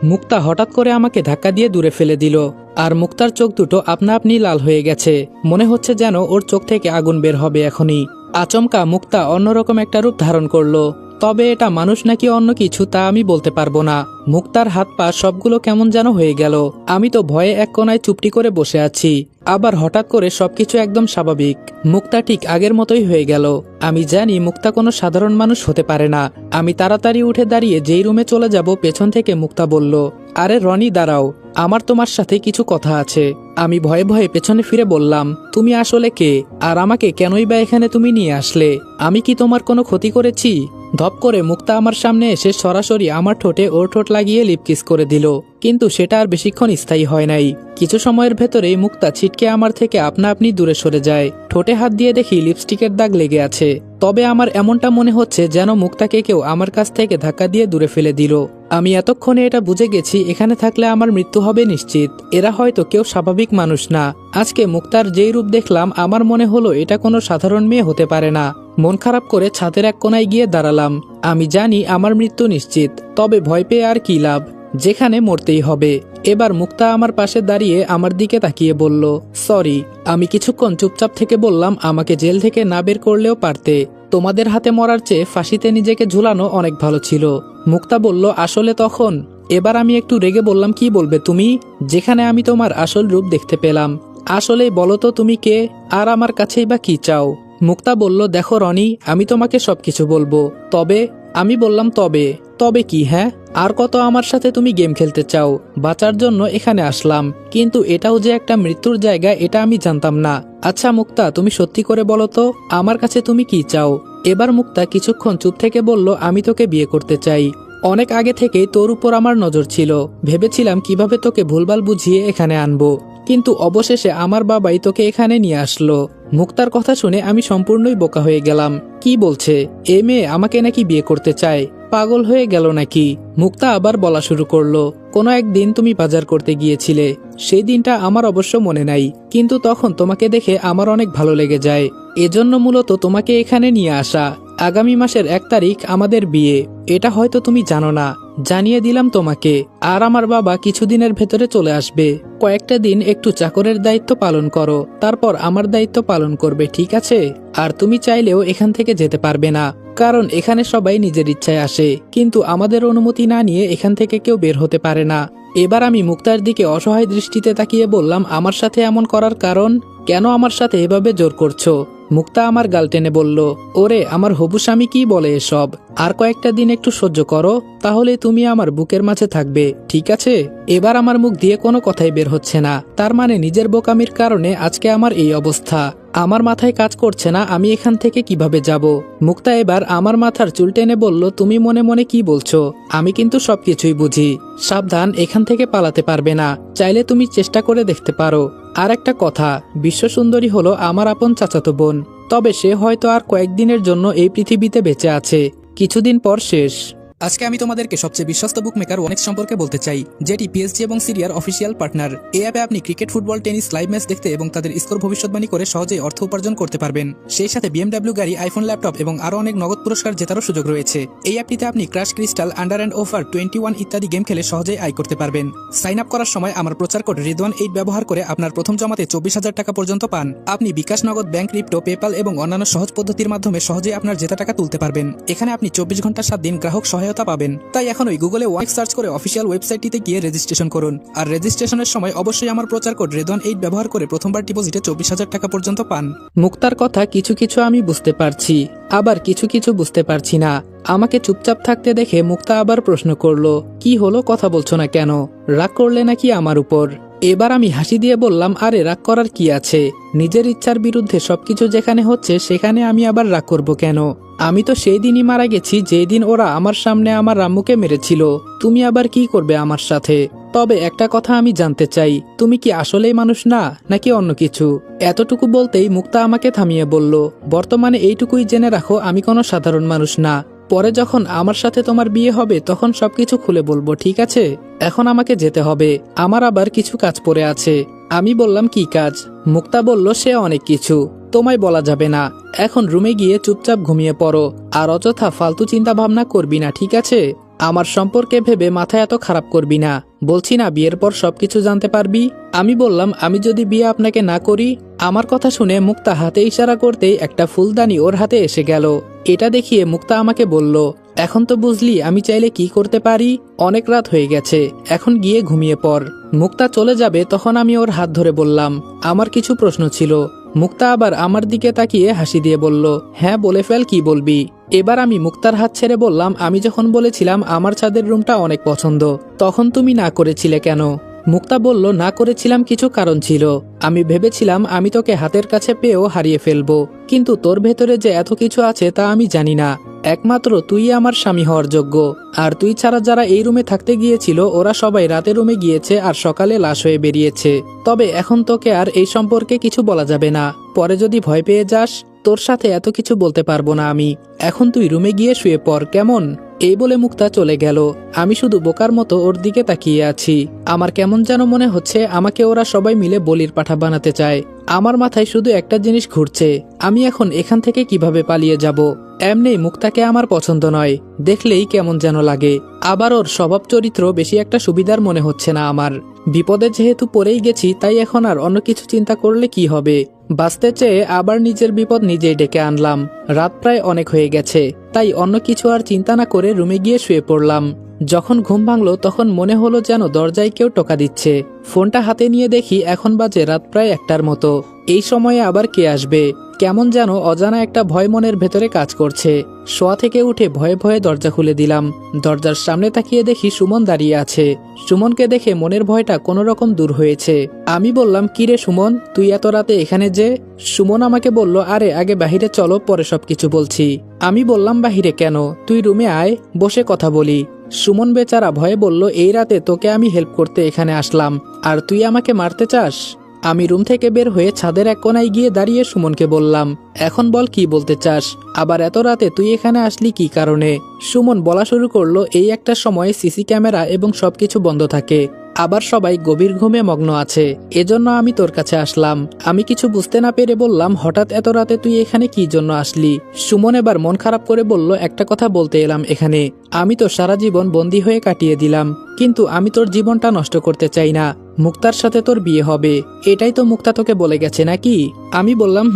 মুক্তা হঠাৎ করে আমাকে ধাক্কা দিয়ে দূরে ফেলে দিল, আর মুক্তার চোখ দুটো আপনা আপনি লাল হয়ে গেছে। মনে হচ্ছে যেন ওর চোখ থেকে আগুন বের হবে এখনই। আচমকা মুক্তা অন্যরকম একটা রূপ ধারণ করলো, তবে এটা মানুষ নাকি অন্য কিছু তা আমি বলতে পারবো না। মুক্তার হাত পা সবগুলো কেমন যেন হয়ে গেল। আমি তো ভয়ে এক কোনায় চুপটি করে বসে আছি। আবার হঠাৎ করে সবকিছু একদম স্বাভাবিক। মুক্তা ঠিক আগের মতোই হয়ে গেল। আমি জানি মুক্তা কোনো সাধারণ মানুষ হতে পারে না। আমি তাড়াতাড়ি উঠে দাঁড়িয়ে যেই রুমে চলে যাব, পেছন থেকে মুক্তা বলল, আরে রনি দাঁড়াও, আমার তোমার সাথে কিছু কথা আছে। আমি ভয়ে ভয়ে পেছনে ফিরে বললাম, তুমি আসলে কে, আর আমাকে কেনই বা এখানে তুমি নিয়ে আসলে? আমি কি তোমার কোনো ক্ষতি করেছি? ধপ করে মুক্তা আমার সামনে এসে সরাসরি আমার ঠোঁটে ওর ঠোঁট লাগিয়ে লিপকিস করে দিল, কিন্তু সেটা আর বেশিক্ষণ স্থায়ী হয় নাই। কিছু সময়ের ভেতরেই মুক্তা ছিটকে আমার থেকে আপনা আপনি দূরে সরে যায়। ঠোঁটে হাত দিয়ে দেখি লিপস্টিকের দাগ লেগে আছে। তবে আমার এমনটা মনে হচ্ছে যেন মুক্তাকে কেউ আমার কাছ থেকে ধাক্কা দিয়ে দূরে ফেলে দিল। আমি এতক্ষণে এটা বুঝে গেছি, এখানে থাকলে আমার মৃত্যু হবে নিশ্চিত। এরা হয়তো কেউ স্বাভাবিক মানুষ না। আজকে মুক্তার যেই রূপ দেখলাম, আমার মনে হলো এটা কোনো সাধারণ মেয়ে হতে পারে না। মন খারাপ করে ছাদের এক কোনায় গিয়ে দাঁড়ালাম। আমি জানি আমার মৃত্যু নিশ্চিত, তবে ভয় পেয়ে আর কি লাভ, যেখানে মরতেই হবে। এবার মুক্তা আমার পাশে দাঁড়িয়ে আমার দিকে তাকিয়ে বলল, সরি। আমি কিছুক্ষণ চুপচাপ থেকে বললাম, আমাকে জেল থেকে না বের করলেও পারতে। তোমাদের হাতে মরার চেয়ে ফাঁসিতে নিজেকে ঝুলানো অনেক ভালো ছিল। মুক্তা বলল, আসলে তখন। এবার আমি একটু রেগে বললাম, কি বলবে তুমি, যেখানে আমি তোমার আসল রূপ দেখতে পেলাম? আসলেই বলো তো তুমি কে, আর আমার কাছেই বা কি চাও? মুক্তা বলল, দেখো রনি, আমি তোমাকে সবকিছু বলবো। তবে? আমি বললাম, তবে কি? হ্যাঁ, আর কত আমার সাথে তুমি গেম খেলতে চাও? বাঁচার জন্য এখানে আসলাম, কিন্তু এটাও যে একটা মৃত্যুর জায়গা এটা আমি জানতাম না। আচ্ছা মুক্তা, তুমি সত্যি করে বলো তো, আমার কাছে তুমি কি চাও? এবার মুক্তা কিছুক্ষণ চুপ থেকে বলল, আমি তোকে বিয়ে করতে চাই। অনেক আগে থেকেই তোর উপর আমার নজর ছিল। ভেবেছিলাম কিভাবে তোকে ভুলভাল বুঝিয়ে এখানে আনবো, কিন্তু অবশেষে আমার বাবাই তোকে এখানে নিয়ে আসলো। মুক্তার কথা শুনে আমি সম্পূর্ণই বোকা হয়ে গেলাম। কি বলছে? এ মেয়ে আমাকে নাকি বিয়ে করতে চায়? পাগল হয়ে গেল নাকি? মুক্তা আবার বলা শুরু করলো, কোনো একদিন তুমি বাজার করতে গিয়েছিলে। সেই দিনটা আমার অবশ্য মনে নাই, কিন্তু তখন তোমাকে দেখে আমার অনেক ভালো লেগে যায়। এজন্য মূলত তোমাকে এখানে নিয়ে আসা। আগামী মাসের 1 তারিখ আমাদের বিয়ে। এটা হয়তো তুমি জানো না, জানিয়ে দিলাম তোমাকে। আর আমার বাবা কিছুদিনের ভেতরে চলে আসবে। কয়েকটা দিন একটু চাকরের দায়িত্ব পালন করো, তারপর আমার দায়িত্ব পালন করবে, ঠিক আছে? আর তুমি চাইলেও এখান থেকে যেতে পারবে না, কারণ এখানে সবাই নিজের ইচ্ছায় আসে, কিন্তু আমাদের অনুমতি না নিয়ে এখান থেকে কেউ বের হতে পারে না। এবার আমি মুক্তার দিকে অসহায় দৃষ্টিতে তাকিয়ে বললাম, আমার সাথে এমন করার কারণ? কেন আমার সাথে এভাবে জোর করছো? মুক্তা আমার গাল টেনে বলল, ওরে আমার হবু স্বামী, কি বলে এসব? আর কয়েকটা দিন একটু সহ্য করো, তাহলে তুমি আমার বুকের মাঝে থাকবে, ঠিক আছে? এবার আমার মুখ দিয়ে কোনো কথাই বের হচ্ছে না। তার মানে নিজের বোকামির কারণে আজকে আমার এই অবস্থা। আমার মাথায় কাজ করছে না আমি এখান থেকে কিভাবে যাব। মুক্তা এবার আমার মাথার চুল টেনে বলল, তুমি মনে মনে কি বলছো? আমি কিন্তু সবকিছুই বুঝি। সাবধান, এখান থেকে পালাতে পারবে না। চাইলে তুমি চেষ্টা করে দেখতে পারো। আর একটা কথা, বিশ্বসুন্দরী হলো আমার আপন চাচাতো বোন, তবে সে হয়তো আর কয়েকদিনের জন্য এই পৃথিবীতে বেঁচে আছে, কিছুদিন পর শেষ। আজকে আমি তোমাদেরকে সবচেয়ে বিশ্বস্ত বুকমেকার ওয়ানেক্স সম্পর্কে বলতে চাই, যেটি পিএসজি এবং সিরিয়ার অফিসিয়াল পার্টনার। এই অ্যাপে আপনি cricket, football, tennis live match দেখতে এবং তাদের স্কোর ভবিষ্যৎবাণী করে সহজেই অর্থ উপার্জন করতে পারবেন। সেই সাথে বিএমডব্লিউ গাড়ি, আইফোন, ল্যাপটপ এবং আরও অনেক নগদ পুরস্কার জেতারও সুযোগ রয়েছে। এই অ্যাপটিতে আপনি crash, crystal, under and over 21 ইত্যাদি গেম খেলে সহজেই আয় করতে পারবেন। সাইন আপ করার সময় আমার প্রচার কোড রিদওয়ান8 ব্যবহার করে আপনার প্রথম জমাতে 24,000 টাকা পর্যন্ত পান। আপনি বিকাশ, নগদ, ব্যাংক, ক্রিপ্টো, পেপাল এবং অন্যান্য সহজ পদ্ধতির মাধ্যমে সহজেই আপনার জেতা টাকা তুলতে পারবেন। এখানে আপনি 24 ঘন্টা 7 দিন গ্রাহক সহায়তা পাবেন। তাই এখন ওই গুগলে ওয়ানেক্স সার্চ করে অফিসিয়াল ওয়েবসাইটটিতে গিয়ে রেজিস্ট্রেশন করুন। আর রেজিস্ট্রেশনের সময় অবশ্যই আমার প্রচার কোড রিদওয়ান8 ব্যবহার করে প্রথমবার ডিপোজিটে 24,000 টাকা পর্যন্ত পান। মুক্তার কথা কিছু কিছু আমি বুঝতে পারছি, আবার কিছু কিছু বুঝতে পারছি না। আমাকে চুপচাপ থাকতে দেখে মুক্তা আবার প্রশ্ন করলো, কি হলো, কথা বলছো না কেন? রাগ করলে নাকি আমার উপর? এবার আমি হাসি দিয়ে বললাম, আরে রাগ করার কি আছে? নিজের ইচ্ছার বিরুদ্ধে সবকিছু যেখানে হচ্ছে সেখানে আমি আবার রাগ করব কেন? আমি তো সেই দিনই মারা গেছি যেই দিন ওরা আমার সামনে আমার রাম্মুকে মেরেছিল। তুমি আবার কি করবে আমার সাথে? তবে একটা কথা আমি জানতে চাই, তুমি কি আসলেই মানুষ না, নাকি অন্য কিছু? এতটুকু বলতেই মুক্তা আমাকে থামিয়ে বলল, বর্তমানে এইটুকুই জেনে রাখো, আমি কোনো সাধারণ মানুষ না। পরে যখন আমার সাথে তোমার বিয়ে হবে তখন সবকিছু খুলে বলবো, ঠিক আছে? এখন আমাকে যেতে হবে, আমার আবার কিছু কাজ পড়ে আছে। আমি বললাম, কি কাজ? মুক্তা বলল, সে অনেক কিছু, তোমায় বলা যাবে না। এখন রুমে গিয়ে চুপচাপ ঘুমিয়ে পড়ো, আর অযথা ফালতু চিন্তা ভাবনা করবি না, ঠিক আছে? আমার সম্পর্কে ভেবে মাথা এত খারাপ করবি না। বলছি না বিয়ের পর সবকিছু জানতে পারবি। আমি বললাম আমি যদি বিয়ে আপনাকে না করি। আমার কথা শুনে মুক্তা হাতে ইশারা করতেই একটা ফুলদানি ওর হাতে এসে গেল। এটা দেখিয়ে মুক্তা আমাকে বলল, এখন তো বুঝলি আমি চাইলে কি করতে পারি। অনেক রাত হয়ে গেছে, এখন গিয়ে ঘুমিয়ে পড়। মুক্তা চলে যাবে তখন আমি ওর হাত ধরে বললাম, আমার কিছু প্রশ্ন ছিল। মুক্তা আবার আমার দিকে তাকিয়ে হাসি দিয়ে বলল, হ্যাঁ বলে ফেল, কি বলবি। এবার আমি মুক্তার হাত ছেড়ে বললাম, আমি যখন বলেছিলাম আমার ছাদের রুমটা অনেক পছন্দ, তখন তুমি না করেছিলে কেন? মুক্তা বলল, না করেছিলাম কিছু কারণ ছিল। আমি ভেবেছিলাম আমি তোকে হাতের কাছে পেয়েও হারিয়ে ফেলবো, কিন্তু তোর ভেতরে যে এত কিছু আছে তা আমি জানি না। একমাত্র তুই আমার স্বামী হওয়ার যোগ্য। আর তুই ছাড়া যারা এই রুমে থাকতে গিয়েছিল ওরা সবাই রাতে রুমে গিয়েছে আর সকালে লাশ হয়ে বেরিয়েছে। তবে এখন তোকে আর এই সম্পর্কে কিছু বলা যাবে না। পরে যদি ভয় পেয়ে যাস, তোর সাথে এত কিছু বলতে পারবো না আমি। এখন তুই রুমে গিয়ে শুয়ে পড়, কেমন? এই বলে মুক্তা চলে গেল। আমি শুধু বোকার মতো ওর দিকে তাকিয়ে আছি। আমার কেমন যেন মনে হচ্ছে আমাকে ওরা সবাই মিলে বলির পাঠা বানাতে চায়। আমার মাথায় শুধু একটা জিনিস ঘুরছে, আমি এখন এখান থেকে কিভাবে পালিয়ে যাব। এমনি মুক্তাকে আমার পছন্দ নয়, দেখলেই কেমন যেন লাগে। আবার ওর স্বভাব চরিত্র বেশি একটা সুবিধার মনে হচ্ছে না আমার। বিপদে যেহেতু পড়েই গেছি, তাই এখন আর অন্য কিছু চিন্তা করলে কি হবে। বাঁচতে চেয়ে আবার নিজের বিপদ নিজেই ডেকে আনলাম। রাত প্রায় অনেক হয়ে গেছে, তাই অন্য কিছু আর চিন্তা না করে রুমে গিয়ে শুয়ে পড়লাম। যখন ঘুম ভাঙলো তখন মনে হলো যেন দরজায় কেউ টোকা দিচ্ছে। ফোনটা হাতে নিয়ে দেখি এখন বাজে রাত প্রায় 1টার মতো। এই সময়ে আবার কে আসবে? কেমন যেন অজানা একটা ভয় মনের ভেতরে কাজ করছে। শোয়া থেকে উঠে ভয়ে ভয়ে দরজা খুলে দিলাম। দরজার সামনে তাকিয়ে দেখি সুমন দাঁড়িয়ে আছে। সুমনকে দেখে মনের ভয়টা কোনো রকম দূর হয়েছে। আমি বললাম, কিরে সুমন, তুই এত রাতে এখানে যে? সুমন আমাকে বলল, আরে আগে বাহিরে চলো, পরে সবকিছু বলছি। আমি বললাম, বাহিরে কেন? তুই রুমে আয়, বসে কথা বলি। সুমন বেচারা ভয়ে বলল, এই রাতে তোকে আমি হেল্প করতে এখানে আসলাম, আর তুই আমাকে মারতে চাস? আমি রুম থেকে বের হয়ে ছাদের এক কোনায় গিয়ে দাঁড়িয়ে সুমনকে বললাম, এখন বল কি বলতে চাস? আবার এত রাতে তুই এখানে আসলি কি কারণে? সুমন বলা শুরু করলো, এই একটা সময় সিসি ক্যামেরা এবং সবকিছু বন্ধ থাকে, আবার সবাই গভীর ঘুমে মগ্ন আছে, এজন্য আমি তোর কাছে আসলাম। আমি কিছু বুঝতে না পেরে বললাম, হঠাৎ এত রাতে তুই এখানে কি জন্য আসলি? সুমন এবার মন খারাপ করে বলল, একটা কথা বলতে এলাম এখানে। আমি তো সারা জীবন বন্দী হয়ে কাটিয়ে দিলাম, কিন্তু আমি তোর জীবনটা নষ্ট করতে চাই না। মুক্তার সাথে তোর বিয়ে হবে, এটাই তো মুক্তা তোকে বলে গেছে নাকি? আমি বললাম,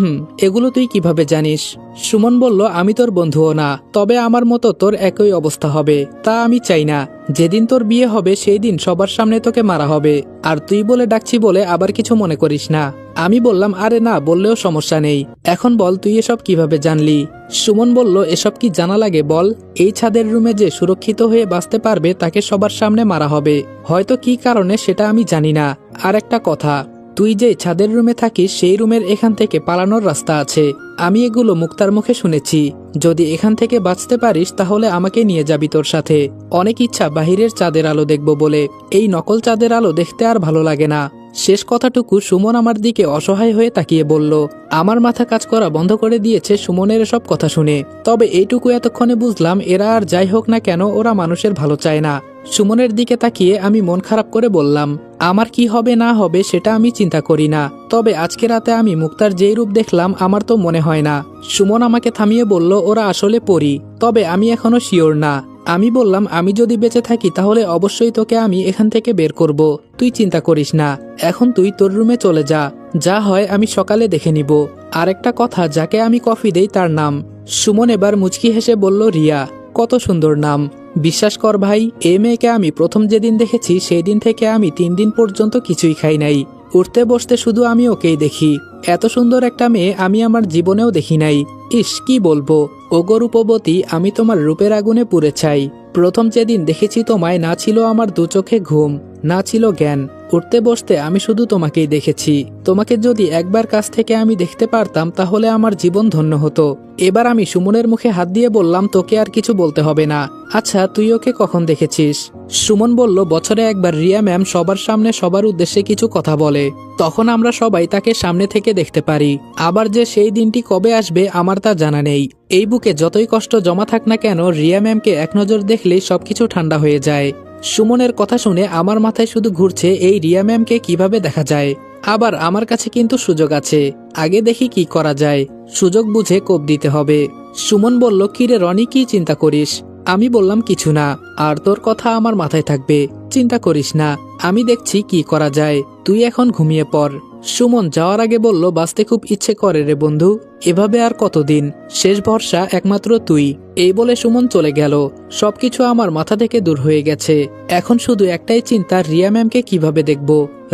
এগুলো তুই কিভাবে জানিস? সুমন বলল, আমি তোর বন্ধুও না, তবে আমার মতো তোর একই অবস্থা হবে তা আমি চাই না। যেদিন তোর বিয়ে হবে সেই দিন সবার সামনে তোকে মারা হবে, আর তুই বলে ডাকছি বলে আবার কিছু মনে করিস না। আমি বললাম, আরে না বললেও সমস্যা নেই, এখন বল তুই এসব কিভাবে জানলি? সুমন বলল, এসব কি জানা লাগে বল? এই ছাদের রুমে যে সুরক্ষিত হয়ে বাঁচতে পারবে তাকে সবার সামনে মারা হবে, হয়তো কি কারণে সেটা আমি জানি না। আর একটা কথা, তুই যে ছাদের রুমে থাকিস সেই রুমের এখান থেকে পালানোর রাস্তা আছে। আমি এগুলো মুক্তার মুখে শুনেছি। যদি এখান থেকে বাঁচতে পারিস তাহলে আমাকে নিয়ে যাবি তোর সাথে। অনেক ইচ্ছা বাহিরের চাঁদের আলো দেখব বলে, এই নকল চাঁদের আলো দেখতে আর ভালো লাগে না। শেষ কথাটুকু সুমন আমার দিকে অসহায় হয়ে তাকিয়ে বলল। আমার মাথা কাজ করা বন্ধ করে দিয়েছে সুমনের সব কথা শুনে। তবে এইটুকু এতক্ষণে বুঝলাম, এরা আর যাই হোক না কেন ওরা মানুষের ভালো চায় না। সুমনের দিকে তাকিয়ে আমি মন খারাপ করে বললাম, আমার কি হবে না হবে সেটা আমি চিন্তা করি না, তবে আজকে রাতে আমি মুক্তার যেই রূপ দেখলাম আমার তো মনে হয় না। সুমন আমাকে থামিয়ে বলল, ওরা আসলে পরী, তবে আমি এখনো শিওর না। আমি বললাম, আমি যদি বেঁচে থাকি তাহলে অবশ্যই তোকে আমি এখান থেকে বের করব, তুই চিন্তা করিস না। এখন তুই তোর রুমে চলে যা, যা হয় আমি সকালে দেখে নিব। আর একটা কথা, যাকে আমি কফি দেই তার নাম। সুমন এবার মুচকি হেসে বলল, রিয়া। কত সুন্দর নাম। বিশ্বাস কর ভাই, এই মেয়েকে আমি প্রথম যেদিন দেখেছি সেই দিন থেকে আমি 3 দিন পর্যন্ত কিছুই খাই নাই। উঠতে বসতে শুধু আমি ওকেই দেখি। এত সুন্দর একটা মেয়ে আমি আমার জীবনেও দেখি নাই। ইস, কি বলবো ওগো রূপবতী, আমি তোমার রূপের আগুনে পুড়ে চাই। প্রথম যেদিন দেখেছি তোমায়, না ছিল আমার 2 চোখে ঘুম, না ছিল জ্ঞান। উঠতে বসতে আমি শুধু তোমাকেই দেখেছি। তোমাকে যদি একবার কাছ থেকে আমি দেখতে পারতাম তাহলে আমার জীবন ধন্য হতো। এবার আমি সুমনের মুখে হাত দিয়ে বললাম, তোকে আর কিছু বলতে হবে না। আচ্ছা, তুই ওকে কখন দেখেছিস? সুমন বলল, বছরে একবার রিয়া ম্যাম সবার সামনে সবার উদ্দেশ্যে কিছু কথা বলে, তখন আমরা সবাই তাকে সামনে থেকে দেখতে পারি। আবার যে সেই দিনটি কবে আসবে আমার তা জানা নেই। এই বুকে যতই কষ্ট জমা থাক না কেন, রিয়া ম্যামকে এক নজর দেখলেই সবকিছু ঠান্ডা হয়ে যায়। সুমনের কথা শুনে আমার মাথায় শুধু ঘুরছে, এই রিয়া ম্যামকে কিভাবে দেখা যায়। আবার আমার কাছে কিন্তু সুযোগ আছে, আগে দেখি কি করা যায়। সুযোগ বুঝে কোপ দিতে হবে। সুমন বলল, কিরে রনি, কি চিন্তা করিস? আমি বললাম কিছু না, আর তোর কথা আমার মাথায় থাকবে, চিন্তা করিস না, আমি দেখছি কি করা যায়, তুই এখন ঘুমিয়ে পড়। সুমন যাওয়ার আগে বলল, বাঁচতে খুব ইচ্ছে করে রে বন্ধু, এভাবে আর কতদিন, শেষ ভরসা একমাত্র তুই। এই বলে সুমন চলে গেল। সবকিছু আমার মাথা থেকে দূর হয়ে গেছে। এখন শুধু একটাই চিন্তা, রিয়া ম্যামকে কিভাবে দেখব।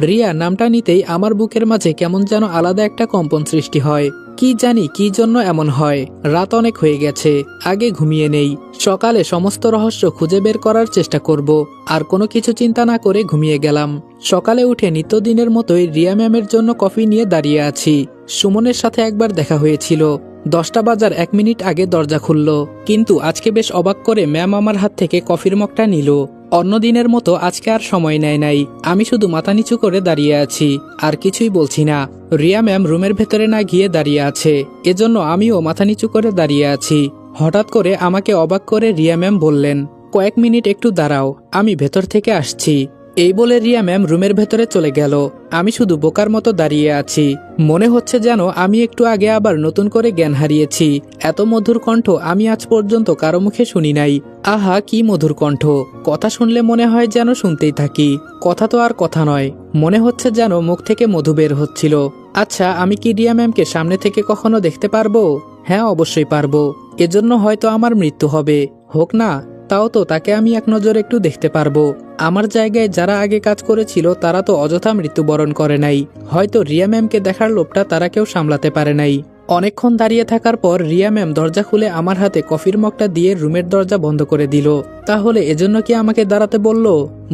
রিয়া নামটা নিতেই আমার বুকের মাঝে কেমন যেন আলাদা একটা কম্পন সৃষ্টি হয়। কি জানি কি জন্য এমন হয়। রাত অনেক হয়ে গেছে, আগে ঘুমিয়ে নেই, সকালে সমস্ত রহস্য খুঁজে বের করার চেষ্টা করব। আর কোনো কিছু চিন্তা না করে ঘুমিয়ে গেলাম। সকালে উঠে নিত্যদিনের মতোই রিয়া ম্যামের জন্য কফি নিয়ে দাঁড়িয়ে আছি। সুমনের সাথে একবার দেখা হয়েছিল, 10টা বাজার 1 মিনিট আগে দরজা খুলল, কিন্তু আজকে বেশ অবাক করে ম্যাম আমার হাত থেকে কফির মগটা নিল। অন্য দিনের মতো আজকে আর সময় নেয় নাই। আমি শুধু মাথা নিচু করে দাঁড়িয়ে আছি, আর কিছুই বলছি না। রিয়া ম্যাম রুমের ভেতরে না গিয়ে দাঁড়িয়ে আছে, এজন্য আমিও মাথা নিচু করে দাঁড়িয়ে আছি। হঠাৎ করে আমাকে অবাক করে রিয়া ম্যাম বললেন, কয়েক মিনিট একটু দাঁড়াও, আমি ভেতর থেকে আসছি। এই বলে রিয়া ম্যাম রুমের ভেতরে চলে গেল। আমি শুধু বোকার মতো দাঁড়িয়ে আছি। মনে হচ্ছে যেন আমি একটু আগে আবার নতুন করে জ্ঞান হারিয়েছি। এত মধুর কণ্ঠ আমি আজ পর্যন্ত কারো মুখে শুনি নাই। আহা কি মধুর কণ্ঠ, কথা শুনলে মনে হয় যেন শুনতেই থাকি। কথা তো আর কথা নয়, মনে হচ্ছে যেন মুখ থেকে মধু বের হচ্ছিল। আচ্ছা, আমি কি রিয়া ম্যামকে সামনে থেকে কখনো দেখতে পারবো? হ্যাঁ, অবশ্যই পারবো। এজন্য হয়তো আমার মৃত্যু হবে, হোক না, তাও তো তাকে আমি এক নজর একটু দেখতে পারবো। আমার জায়গায় যারা আগে কাজ করেছিল তারা তো অযথা মৃত্যুবরণ করে নাই। হয়তো রিয়া ম্যামকে দেখার লোভটা তারা কেউ সামলাতে পারে নাই। অনেকক্ষণ দাঁড়িয়ে থাকার পর রিয়া ম্যাম দরজা খুলে আমার হাতে কফির মগটা দিয়ে রুমের দরজা বন্ধ করে দিল। তাহলে এজন্য কি আমাকে দাঁড়াতে বলল?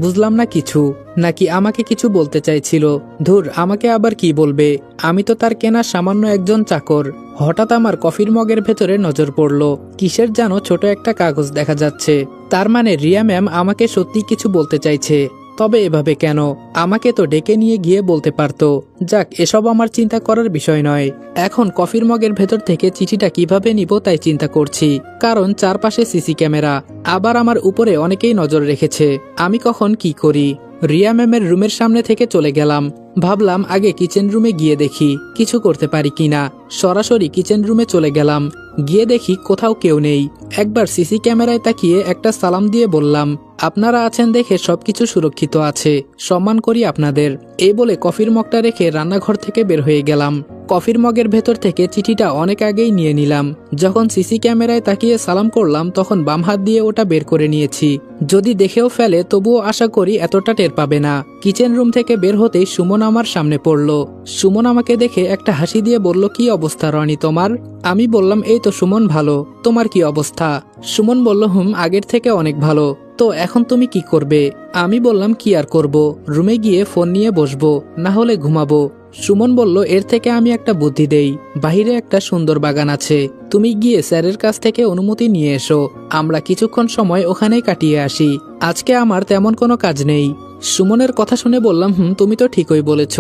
বুঝলাম না কিছু। নাকি আমাকে কিছু বলতে চাইছিল? ধুর, আমাকে আবার কি বলবে? আমি তো তার কেনা সামান্য একজন চাকর। হঠাৎ আমার কফির মগের ভেতরে নজর পড়ল, কিসের যেন ছোট একটা কাগজ দেখা যাচ্ছে। তার মানে রিয়া ম্যাম আমাকে সত্যি কিছু বলতে চাইছে। তবে এভাবে কেন? আমাকে তো ডেকে নিয়ে গিয়ে বলতে পারতো। যাক, এসব আমার চিন্তা করার বিষয় নয়। এখন কফির মগের ভেতর থেকে চিঠিটা কিভাবে নিব তাই চিন্তা করছি, কারণ চারপাশে সিসি ক্যামেরা, আবার আমার উপরে অনেকেই নজর রেখেছে। আমি কখন কি করি? রিয়া ম্যামের রুমের সামনে থেকে চলে গেলাম। ভাবলাম আগে কিচেন রুমে গিয়ে দেখি কিছু করতে পারি কিনা। সরাসরি কিচেন রুমে চলে গেলাম। গিয়ে দেখি কোথাও কেউ নেই। একবার সিসি ক্যামেরায় তাকিয়ে একটা সালাম দিয়ে বললাম, আপনারা আছেন দেখে সবকিছু সুরক্ষিত আছে, সম্মান করি আপনাদের। এই বলে কফির মগটা রেখে রান্নাঘর থেকে বের হয়ে গেলাম। কফির মগের ভেতর থেকে চিঠিটা অনেক আগেই নিয়ে নিলাম। যখন সিসি ক্যামেরায় তাকিয়ে সালাম করলাম তখন বাম হাত দিয়ে ওটা বের করে নিয়েছি। যদি দেখেও ফেলে তবুও আশা করি এতটা টের পাবে না। কিচেন রুম থেকে বের হতেই সুমন আমার সামনে পড়ল। সুমন আমাকে দেখে একটা হাসি দিয়ে বলল, কি অবস্থা রনি তোমার? আমি বললাম, এই তো সুমন, ভালো। তোমার কি অবস্থা? সুমন বলল, আগের থেকে অনেক ভালো। তো এখন তুমি কি করবে? আমি বললাম, কি আর করব, রুমে গিয়ে ফোন নিয়ে বসবো, না হলে ঘুমাবো। সুমন বলল, এর থেকে আমি একটা বুদ্ধি দেই। বাহিরে একটা সুন্দর বাগান আছে, তুমি গিয়ে স্যারের কাছ থেকে অনুমতি নিয়ে এসো, আমরা কিছুক্ষণ সময় ওখানেই কাটিয়ে আসি। আজকে আমার তেমন কোনো কাজ নেই। সুমনের কথা শুনে বললাম, তুমি তো ঠিকই বলেছ,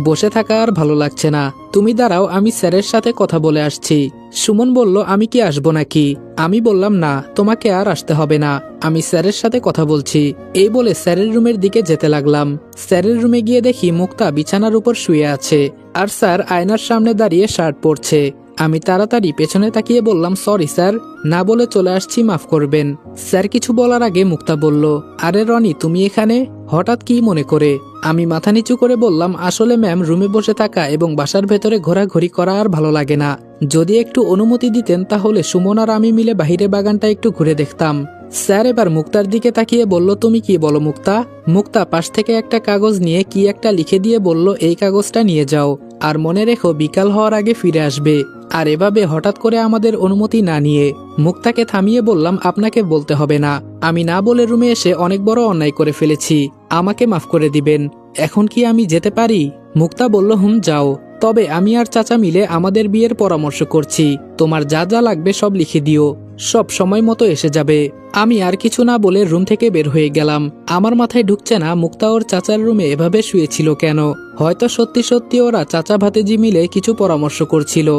বসে থাকা আর ভালো লাগছে না। তুমি দাঁড়াও, আমি স্যারের সাথে কথা বলে আসছি। সুমন বলল, আমি কি আসবো নাকি? আমি বললাম, না, তোমাকে আর আসতে হবে না, আমি স্যারের সাথে কথা বলছি। এই বলে স্যারের রুমের দিকে যেতে লাগলাম। স্যারের রুমে গিয়ে দেখি মুক্তা বিছানার উপর শুয়ে আছে, আর স্যার আয়নার সামনে দাঁড়িয়ে শার্ট পরছে। আমি তাড়াতাড়ি পেছনে তাকিয়ে বললাম, সরি স্যার, না বলে চলে আসছি, মাফ করবেন। স্যার কিছু বলার আগে মুক্তা বলল, আরে রনি, তুমি এখানে হঠাৎ কি মনে করে? আমি মাথা নিচু করে বললাম, আসলে ম্যাম, রুমে বসে থাকা এবং বাসার ভেতরে ঘোরাঘুরি করা আর ভালো লাগে না। যদি একটু অনুমতি দিতেন তাহলে সুমন আর আমি মিলে বাইরে বাগানটা একটু ঘুরে দেখতাম। স্যার এবার মুক্তার দিকে তাকিয়ে বলল, তুমি কি বলো মুক্তা? মুক্তা পাশ থেকে একটা কাগজ নিয়ে কি একটা লিখে দিয়ে বলল, এই কাগজটা নিয়ে যাও, আর মনে রেখো বিকাল হওয়ার আগে ফিরে আসবে। আর এভাবে হঠাৎ করে আমাদের অনুমতি না নিয়ে মুক্তাকে থামিয়ে বললাম, আপনাকে বলতে হবে না, আমি না বলে রুমে এসে অনেক বড় অন্যায় করে ফেলেছি, আমাকে মাফ করে দিবেন। এখন কি আমি যেতে পারি? মুক্তা বলল, যাও, তবে আমি আর চাচা মিলে আমাদের বিয়ের পরামর্শ করছি, তোমার যা যা লাগবে সব লিখে দিও, সব সময় মতো এসে যাবে। আমি আর কিছু না বলে রুম থেকে বের হয়ে গেলাম। আমার মাথায় ঢুকছে না মুক্তা ওর চাচার রুমে এভাবে শুয়েছিল কেন। হয়তো সত্যি সত্যি ওরা চাচা ভাতিজি মিলে কিছু পরামর্শ করছিল।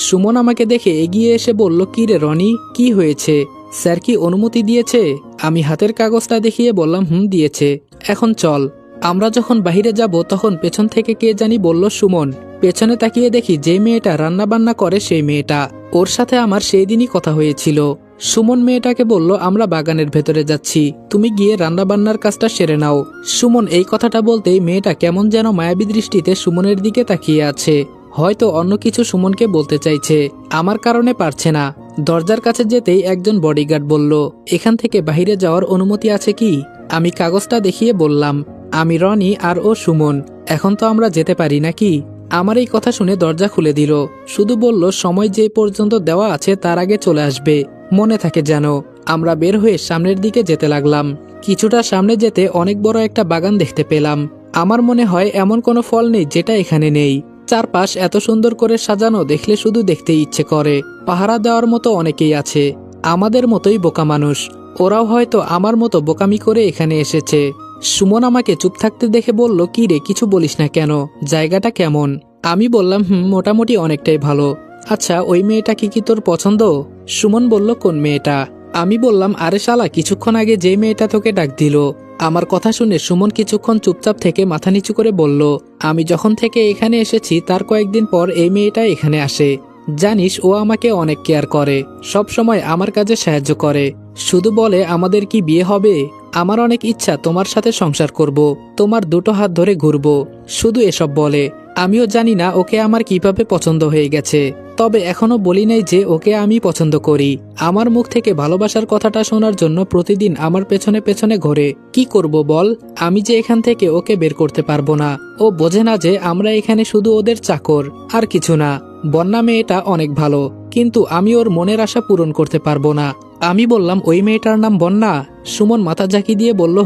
সুমন আমাকে দেখে এগিয়ে এসে বলল, কি রে রনি, কি হয়েছে? স্যার কি অনুমতি দিয়েছে? আমি হাতের কাগজটা দেখিয়ে বললাম, দিয়েছে, এখন চল। আমরা যখন বাইরে যাব তখন পেছন থেকে কে জানি বলল, সুমন। পেছনে তাকিয়ে দেখি যে মেয়েটা রান্না বান্না করে সেই মেয়েটা। ওর সাথে আমার সেই দিনই কথা হয়েছিল। সুমন মেয়েটাকে বলল, আমরা বাগানের ভেতরে যাচ্ছি, তুমি গিয়ে রান্নাবান্নার কাজটা সেরে নাও। সুমন এই কথাটা বলতেই মেয়েটা কেমন যেন মায়াবী দৃষ্টিতে সুমনের দিকে তাকিয়ে আছে। হয়তো অন্য কিছু সুমনকে বলতে চাইছে, আমার কারণে পারছে না। দরজার কাছে যেতেই একজন বডিগার্ড বলল, এখান থেকে বাইরে যাওয়ার অনুমতি আছে কি? আমি কাগজটা দেখিয়ে বললাম, আমি রনি আর ও সুমন, এখন তো আমরা যেতে পারি নাকি? আমার এই কথা শুনে দরজা খুলে দিল, শুধু বলল সময় যে পর্যন্ত দেওয়া আছে তার আগে চলে আসবে, মনে থাকে যেন। আমরা বের হয়ে সামনের দিকে যেতে লাগলাম। কিছুটা সামনে যেতে অনেক বড় একটা বাগান দেখতে পেলাম। আমার মনে হয় এমন কোনো ফল নেই যেটা এখানে নেই। চারপাশ এত সুন্দর করে সাজানো, দেখলে শুধু দেখতে ইচ্ছে করে। পাহারা দেওয়ার মতো অনেকেই আছে, আমাদের মতোই বোকা মানুষ। ওরাও হয়তো আমার মতো বোকামি করে এখানে এসেছে। সুমন আমাকে চুপ থাকতে দেখে বলল, কি রে, কিছু বলিস না কেন? জায়গাটা কেমন? আমি বললাম, মোটামুটি অনেকটাই ভালো। আচ্ছা, ওই মেয়েটা কি তোর পছন্দ? সুমন বলল, কোন মেয়েটা? আমি বললাম, আরে শালা, কিছুক্ষণ আগে যে মেয়েটা তোকে ডাক দিল। আমার কথা শুনে সুমন কিছুক্ষণ চুপচাপ থেকে মাথা নিচু করে বলল, আমি যখন থেকে এখানে এসেছি তার কয়েকদিন পর এই মেয়েটা এখানে আসে। জানিস, ও আমাকে অনেক কেয়ার করে, সব সময় আমার কাজে সাহায্য করে। শুধু বলে, আমাদের কি বিয়ে হবে? আমার অনেক ইচ্ছা তোমার সাথে সংসার করব, তোমার দুটো হাত ধরে ঘুরবো, শুধু এসব বলে। আমিও জানি না ওকে আমার কিভাবে পছন্দ হয়ে গেছে, তবে এখনো বলি নাই যে ওকে আমি পছন্দ করি। আমার মুখ থেকে ভালোবাসার কথাটা শোনার জন্য প্রতিদিন আমার পেছনে পেছনে ঘোরে। কি করব বল? আমি যে এখান থেকে ওকে বের করতে পারবো না। ও বোঝে না যে আমরা এখানে শুধু ওদের চাকর, আর কিছু না। বন্যা মেয়েটা অনেক ভালো, কিন্তু আমি ওর মনের আশা পূরণ করতে পারবো না। আমি বললাম, ওই মেয়েটার নাম বন্যা? সুমন মাথা ঝাঁকি দিয়ে বলল,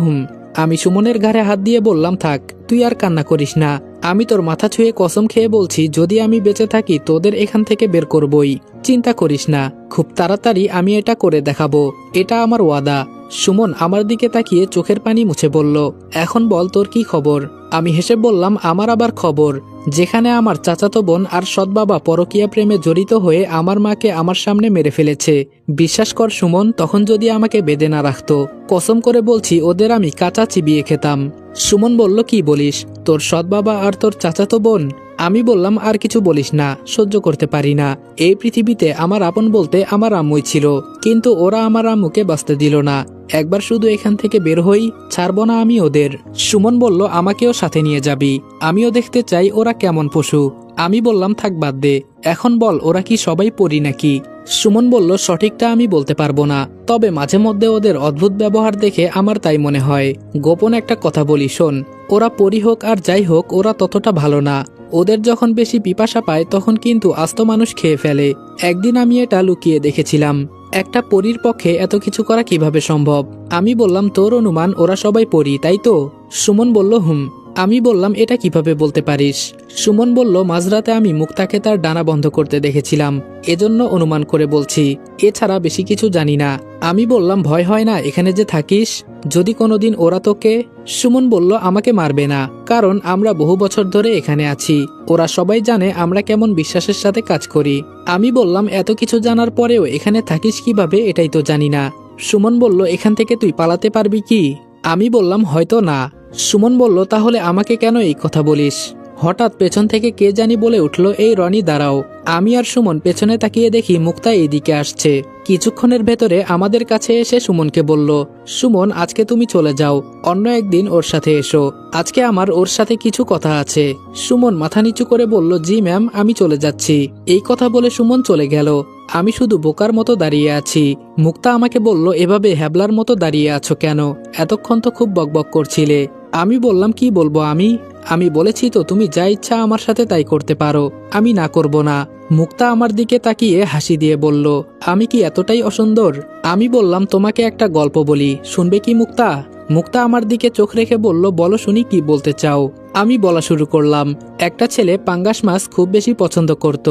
আমি সুমনের ঘাড়ে হাত দিয়ে বললাম, থাক, তুই আর কান্না করিস না। আমি তোর মাথা ছুঁয়ে কসম খেয়ে বলছি, যদি আমি বেঁচে থাকি তোদের এখান থেকে বের করবই। চিন্তা করিস না, খুব তাড়াতাড়ি আমি এটা করে দেখাবো, এটা আমার ওয়াদা। সুমন আমার দিকে তাকিয়ে চোখের পানি মুছে বলল, এখন বল তোর কি খবর? আমি হেসে বললাম, আমার আবার খবর, যেখানে আমার চাচাতো বোন আর সৎ বাবা পরকীয়া প্রেমে জড়িত হয়ে আমার মাকে আমার সামনে মেরে ফেলেছে। বিশ্বাস কর সুমন, তখন যদি আমাকে বেঁধে না রাখতো, কসম করে বলছি ওদের আমি কাঁচা চিবিয়ে খেতাম। সুমন বলল, কি বলিস? তোর সৎ বাবা আর তোর চাচাতো বোন? আমি বললাম, আর কিছু বলিস না, সহ্য করতে পারি না। এই পৃথিবীতে আমার আপন বলতে আমার আম্মুই ছিল, কিন্তু ওরা আমার আম্মুকে বাঁচতে দিল না। একবার শুধু এখান থেকে বের হই, ছাড়বো না আমি ওদের। সুমন বলল, আমাকেও সাথে নিয়ে যাবি, আমিও দেখতে চাই ওরা কেমন পশু। আমি বললাম, থাক, বাদ দে, এখন বল ওরা কি সবাই পরি নাকি? সুমন বলল, সঠিকটা আমি বলতে পারবো না, তবে মাঝে মধ্যে ওদের অদ্ভুত ব্যবহার দেখে আমার তাই মনে হয়। গোপন একটা কথা বলি, শোন, ওরা পরি হোক আর যাই হোক, ওরা ততটা ভালো না। ওদের যখন বেশি পিপাসা পায় তখন কিন্তু আস্ত মানুষ খেয়ে ফেলে। একদিন আমি এটা লুকিয়ে দেখেছিলাম। একটা পরীর পক্ষে এত কিছু করা কিভাবে সম্ভব? আমি বললাম, তোর অনুমান ওরা সবাই পরি, তাই তো? সুমন বলল, আমি বললাম, এটা কিভাবে বলতে পারিস? সুমন বলল, মাঝরাতে আমি মুক্তাকে তার ডানা বন্ধ করতে দেখেছিলাম, এজন্য অনুমান করে বলছি, এছাড়া বেশি কিছু জানি না। আমি বললাম, ভয় হয় না এখানে যে থাকিস? যদি কোনোদিন ওরা তোকে? সুমন বলল, আমাকে মারবে না, কারণ আমরা বহু বছর ধরে এখানে আছি। ওরা সবাই জানে আমরা কেমন বিশ্বাসের সাথে কাজ করি। আমি বললাম, এত কিছু জানার পরেও এখানে থাকিস কিভাবে, এটাই তো জানি না। সুমন বলল, এখান থেকে তুই পালাতে পারবি কি? আমি বললাম, হয়তো না। সুমন বলল, তাহলে আমাকে কেন এই কথা বলিস? হঠাৎ পেছন থেকে কে জানি বলে উঠল, এই রনি, দাঁড়াও। আমি আর সুমন পেছনে তাকিয়ে দেখি মুক্তা এইদিকে আসছে। কিছুক্ষণের ভেতরে আমাদের কাছে এসে সুমনকে বলল, সুমন, আজকে তুমি চলে যাও, অন্য একদিন ওর সাথে এসো, আজকে আমার ওর সাথে কিছু কথা আছে। সুমন মাথা নিচু করে বলল, জি ম্যাম, আমি চলে যাচ্ছি। এই কথা বলে সুমন চলে গেল। আমি শুধু বোকার মতো দাঁড়িয়ে আছি। মুক্তা আমাকে বলল, এভাবে হ্যাবলার মতো দাঁড়িয়ে আছো কেন? এতক্ষণ তো খুব বকবক করছিলে। আমি বললাম, কি বলবো আমি বলেছি তো তুমি যা ইচ্ছা আমার সাথে তাই করতে পারো, আমি না করব না। মুক্তা আমার দিকে তাকিয়ে হাসি দিয়ে বলল, আমি কি এতটাই অসুন্দর? আমি বললাম, তোমাকে একটা গল্প বলি, শুনবে কি মুক্তা? মুক্তা আমার দিকে চোখ রেখে বলল, বলো শুনি, কি বলতে চাও? আমি বলা শুরু করলাম। একটা ছেলে পাঙ্গাস মাছ খুব বেশি পছন্দ করত।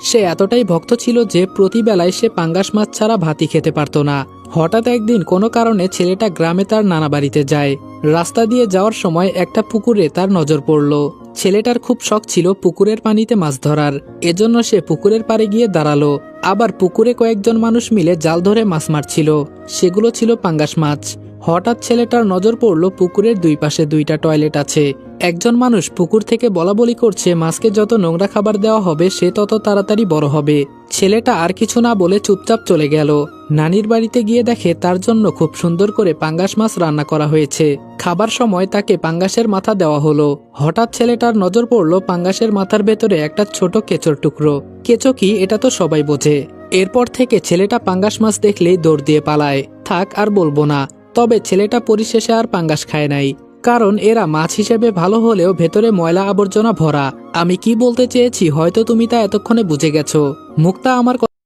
সে এতটাই ভক্ত ছিল যে প্রতিবেলায় সে পাঙ্গাস মাছ ছাড়া ভাতই খেতে পারত না। হঠাৎ একদিন কোনো কারণে ছেলেটা গ্রামে তার নানা বাড়িতে যায়। রাস্তা দিয়ে যাওয়ার সময় একটা পুকুরে তার নজর পড়ল। ছেলেটার খুব শখ ছিল পুকুরের পানিতে মাছ ধরার, এজন্য সে পুকুরের পাড়ে গিয়ে দাঁড়ালো। আবার পুকুরে কয়েকজন মানুষ মিলে জাল ধরে মাছ মারছিল, সেগুলো ছিল পাঙ্গাস মাছ। হঠাৎ ছেলেটার নজর পড়ল পুকুরের দুই পাশে দুইটা টয়লেট আছে। একজন মানুষ পুকুর থেকে বলাবলি করছে মাছকে যত নোংরা খাবার দেওয়া হবে সে তত তাড়াতাড়ি বড় হবে। ছেলেটা আর কিছু না বলে চুপচাপ চলে গেল। নানির বাড়িতে গিয়ে দেখে তার জন্য খুব সুন্দর করে পাঙ্গাস মাছ রান্না করা হয়েছে। খাবার সময় তাকে পাঙ্গাসের মাথা দেওয়া হলো। হঠাৎ ছেলেটার নজর পড়ল পাঙ্গাসের মাথার ভেতরে একটা ছোট কেঁচোর টুকরো। কেঁচো কি এটা তো সবাই বোঝে। এরপর থেকে ছেলেটা পাঙ্গাস মাছ দেখলেই দৌড় দিয়ে পালায়। থাক আর বলবো না। তবে ছেলেটা পরিশেষে আর পাঙ্গাস খায় নাই, কারণ এরা মাছ হিসেবে ভালো হলেও ভেতরে ময়লা আবর্জনা ভরা। আমি কি বলতে চেয়েছি হয়তো তুমি তা এতক্ষণে বুঝে গেছো। মুক্তা আমার কথা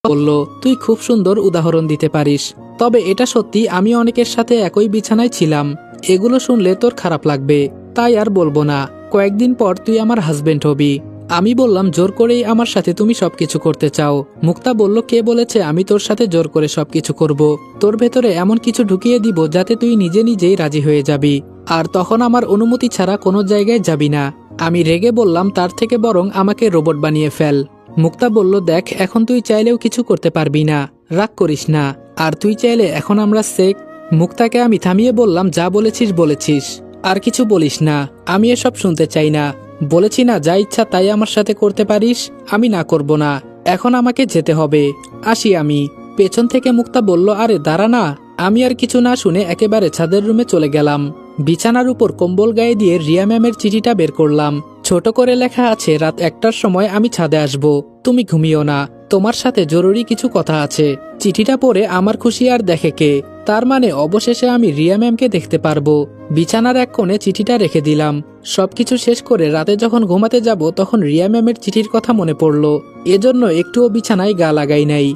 বলল, তুই খুব সুন্দর উদাহরণ দিতে পারিস। তবে এটা সত্যি, আমি অনেকের সাথে একই বিছানায় ছিলাম। এগুলো শুনলে তোর খারাপ লাগবে, তাই আর বলবো না। কয়েকদিন পর তুই আমার হাজবেন্ড হবি। আমি বললাম, জোর করেই আমার সাথে তুমি সবকিছু করতে চাও? মুক্তা বলল, কে বলেছে আমি তোর সাথে জোর করে সবকিছু করব? তোর ভেতরে এমন কিছু ঢুকিয়ে দিব যাতে তুই নিজে নিজেই রাজি হয়ে যাবি, আর তখন আমার অনুমতি ছাড়া কোনো জায়গায় যাবি না। আমি রেগে বললাম, তার থেকে বরং আমাকে রোবট বানিয়ে ফেল। মুক্তা বলল, দেখ এখন তুই চাইলেও কিছু করতে পারবি না, রাগ করিস না। আর তুই চাইলে এখন আমরা মুক্তাকে আমি থামিয়ে বললাম, যা বলেছিস বলেছিস, আর কিছু বলিস না। আমি এসব শুনতে চাই না। বলেছি না যা ইচ্ছা তাই আমার সাথে করতে পারিস। আমি না করব না। এখন আমাকে যেতে হবে, আসি আমি। পেছন থেকে মুক্তা বলল, আরে দাঁড়া না। আমি আর কিছু না শুনে একেবারে ছাদের রুমে চলে গেলাম। বিছানার উপর কম্বল গায়ে দিয়ে রিয়া ম্যামের চিঠিটা বের করলাম। ছোট করে লেখা আছে, রাত 1টার সময় আমি ছাদে আসব, তুমি ঘুমিও না, তোমার সাথে জরুরি কিছু কথা আছে। চিঠিটা পড়ে আমার খুশি আর দেখে কে। তার মানে অবশেষে আমি রিয়া ম্যামকে দেখতে পারবো। বিছানার এক কোণে চিঠিটা রেখে দিলাম। সবকিছু শেষ করে রাতে যখন ঘুমাতে যাব তখন রিয়া ম্যামের চিঠির কথা মনে পড়ল। এজন্য একটুও বিছানায় গা লাগাই নাই।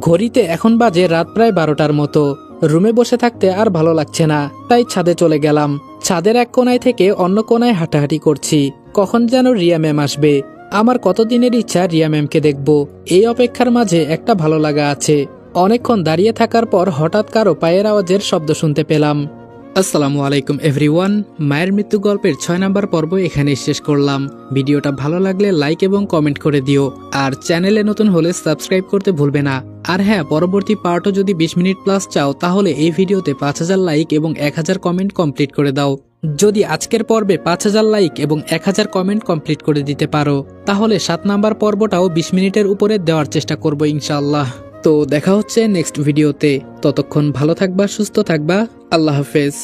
ঘড়িতে এখন বাজে রাত প্রায় 12টার মতো। রুমে বসে থাকতে আর ভালো লাগছে না, তাই ছাদে চলে গেলাম। ছাদের এক কোণায় থেকে অন্য কোণায় হাঁটাহাঁটি করছি, কখন যেন রিয়া ম্যাম আসবে। আমার কতদিনের ইচ্ছা রিয়া ম্যামকে দেখব। এই অপেক্ষার মাঝে একটা ভালো লাগা আছে। অনেকক্ষণ দাঁড়িয়ে থাকার পর হঠাৎ কারো পায়ের আওয়াজের শব্দ শুনতে পেলাম। আসসালামু আলাইকুম এভরিওয়ান। মায়ের মৃত্যু গল্পের 6 নম্বর পর্ব এখানে শেষ করলাম। ভিডিওটা ভালো লাগলে লাইক এবং কমেন্ট করে দিও, আর চ্যানেলে নতুন হলে সাবস্ক্রাইব করতে ভুলবে না। আর হ্যাঁ, পরবর্তী পার্টও যদি 20 মিনিট প্লাস চাও তাহলে এই ভিডিওতে 5000 লাইক এবং 1000 কমেন্ট কমপ্লিট করে দাও। যদি আজকের পর্বে 5000 লাইক এবং 1000 কমেন্ট কমপ্লিট করে দিতে পারো তাহলে 7 নাম্বার পর্বটাও 20 মিনিটের উপরে দেওয়ার চেষ্টা করব ইনশাআল্লাহ। তো দেখা হচ্ছে নেক্সট ভিডিওতে। ততক্ষণ ভালো থাকবা, সুস্থ থাকবা। আল্লাহ হাফেজ।